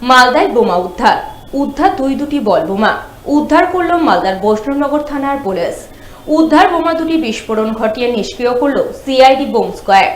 মালদায় বোমা উদ্ধার দুটি বল বোমা উদ্ধার করল মালদার বৈষ্ণবনগর থানার পুলিশ। উদ্ধার বোমা দুটি বিস্ফোরণ ঘটিয়ে নিষ্ক্রিয় করল সিআইডি বোম স্কোয়াড।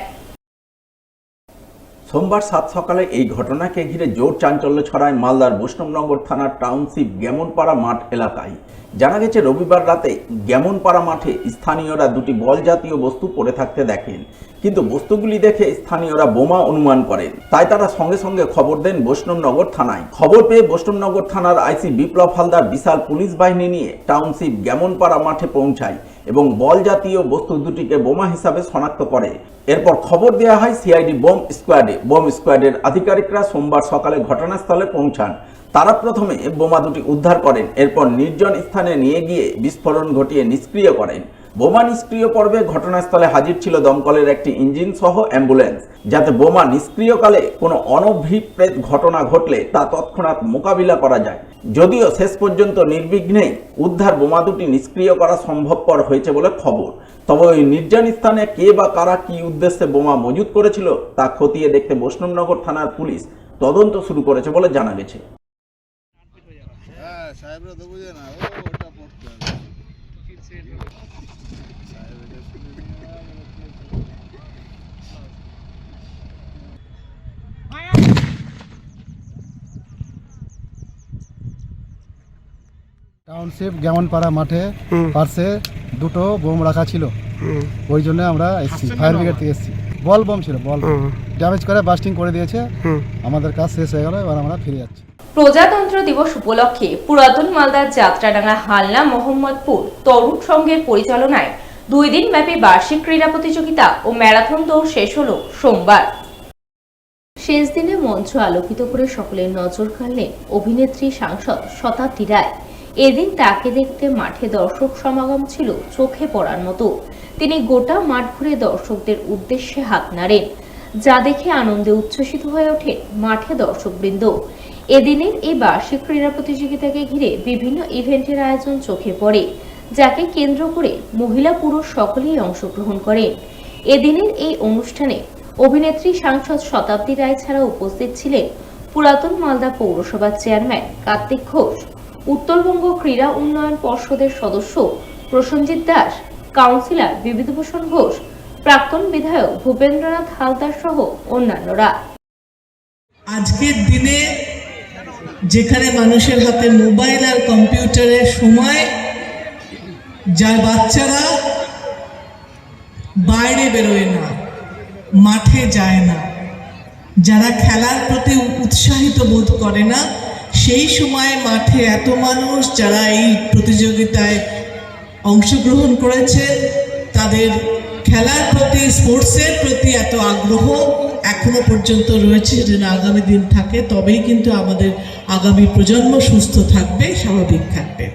সোমবার 7 সকালে এই ঘটনাকে ঘিরে জোর চাঞ্চল্য ছড়ায় মালদার বৈষ্ণবনগর থানার টাউনশিপ গ্যামনপাড়া মাঠ এলাকায়। জানা গেছে, রবিবার রাতে গ্যামনপাড়া মাঠে স্থানীয়রা দুটি বল জাতীয় বস্তু পড়ে থাকতে দেখেন, কিন্তু বস্তুগুলি দেখে স্থানীয়রা বোমা অনুমান করেন। তাই তারা সঙ্গে সঙ্গে খবর দেন বৈষ্ণবনগর থানায়। খবর পেয়ে বৈষ্ণবনগর থানার আইসি বিপ্লব হালদার বিশাল পুলিশ বাহিনী নিয়ে টাউনশিপ গ্যামনপাড়া মাঠে পৌঁছায় এবং বল জাতীয় বস্তু দুটিকে বোমা হিসাবে শনাক্ত করে। এরপর খবর দেওয়া হয় সিআইডি বোম স্কোয়াডে। বোম স্কোয়াডের আধিকারিকরা সোমবার সকালে ঘটনাস্থলে পৌঁছান। তারা প্রথমে বোমা দুটি উদ্ধার করেন, এরপর নির্জন স্থানে নিয়ে গিয়ে বিস্ফোরণ ঘটিয়ে নিষ্ক্রিয় করেন। বোমা নিষ্ক্রিয় পর্বে ঘটনাস্থলে হাজির ছিল দমকলের একটি ইঞ্জিন সহ অ্যাম্বুলেন্স, যাতে বোমা নিষ্ক্রিয়কালে কোনো অনভিপ্রেত ঘটনা ঘটলে তা তৎক্ষণাৎ মোকাবিলা করা যায়। যদিও শেষ পর্যন্ত নির্বিঘ্নে উদ্ধার বোমা দুটি নিষ্ক্রিয় করা সম্ভবপর হয়েছে বলে খবর। তবে ওই নির্জন স্থানে কে বা কারা কি উদ্দেশ্যে বোমা মজুত করেছিল তা খতিয়ে দেখতে বৈষ্ণবনগর থানার পুলিশ তদন্ত শুরু করেছে বলে জানা গেছে। টাউনশিপ গ্যামনপাড়া মাঠে পাশে দুটো বোম রাখা ছিল, ওই জন্য আমরা এসেছি, ফায়ার ব্রিগেড থেকে এসেছি। বল বোম ছিল, বল ড্যামেজ করে বাস্টিং করে দিয়েছে। আমাদের কাজ শেষ হয়ে গেল, এবার আমরা ফিরে যাচ্ছি। প্রজাতন্ত্র দিবস উপলক্ষে পুরাতন মালদার যাত্রাডাঙ্গা হালনা মোহাম্মদপুর তরুণ সংঘের পরিচালনায় 2 দিন ব্যাপী বার্ষিক ক্রীড়া প্রতিযোগিতা ও ম্যারাথন দৌড় শেষ হলো সোমবার। শেষ দিনে মঞ্চ আলোকিত করে সকলের নজর কাড়লেন অভিনেত্রী সাংসদ শতাব্দী রায়। এদিন তাকে দেখতে মাঠে দর্শক সমাগম ছিল চোখে পড়ার মতো। তিনি গোটা মাঠ ঘুরে দর্শকদের উদ্দেশ্যে হাত নাড়েন, যা দেখে আনন্দে উচ্ছ্বসিত হয়ে ওঠে মাঠে দর্শকবৃন্দ। এদিনের এই বার্ষিক ক্রীড়া প্রতিযোগিতাকে ঘিরে বিভিন্ন ইভেন্টের আয়োজন চোখে পড়ে, যাকে কেন্দ্র করে মহিলা পুরুষ সকলেই অংশগ্রহণ করেন। এদিনের এই অনুষ্ঠানে অভিনেত্রী সাংসদ শতাব্দী রায় ছাড়া উপস্থিত ছিলেন পুরাতন মালদা পৌরসভার চেয়ারম্যান কার্তিক ঘোষ, উত্তরবঙ্গ ক্রীড়া উন্নয়ন পর্ষদের সদস্য প্রসেনজিৎ দাস, কাউন্সিলর বিভূতিভূষণ ঘোষ, প্রাক্তন বিধায়ক ভূপেন্দ্রনাথ হালদার সহ অন্যান্যরা। আজকের দিনে যেখানে মানুষের হাতে মোবাইল আর কম্পিউটারের সময়, যার বাচ্চারা বাইরে বেরোয় না, মাঠে যায় না, যারা খেলার প্রতি উৎসাহিত বোধ করে না, সেই সময়ে মাঠে এত মানুষ যারা এই প্রতিযোগিতায় অংশগ্রহণ করেছে, তাদের খেলার প্রতি, স্পোর্টসের প্রতি এত আগ্রহ এখনো পর্যন্ত রয়েছে, যেন আগামী দিন থাকে, তবেই কিন্তু আমাদের আগামী প্রজন্ম সুস্থ থাকবে, স্বাভাবিক থাকবে।